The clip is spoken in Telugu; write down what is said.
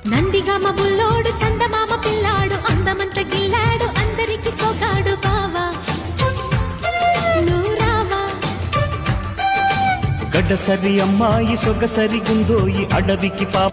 నందిగామ బుల్లోడు చందమామ పిల్లాడు అందమంత గిల్లాడు అందరికి సోగాడు బావా నూరావా గడ్డసరి అమ్మాయి సొగసరి గుందోయి అడవికి పాప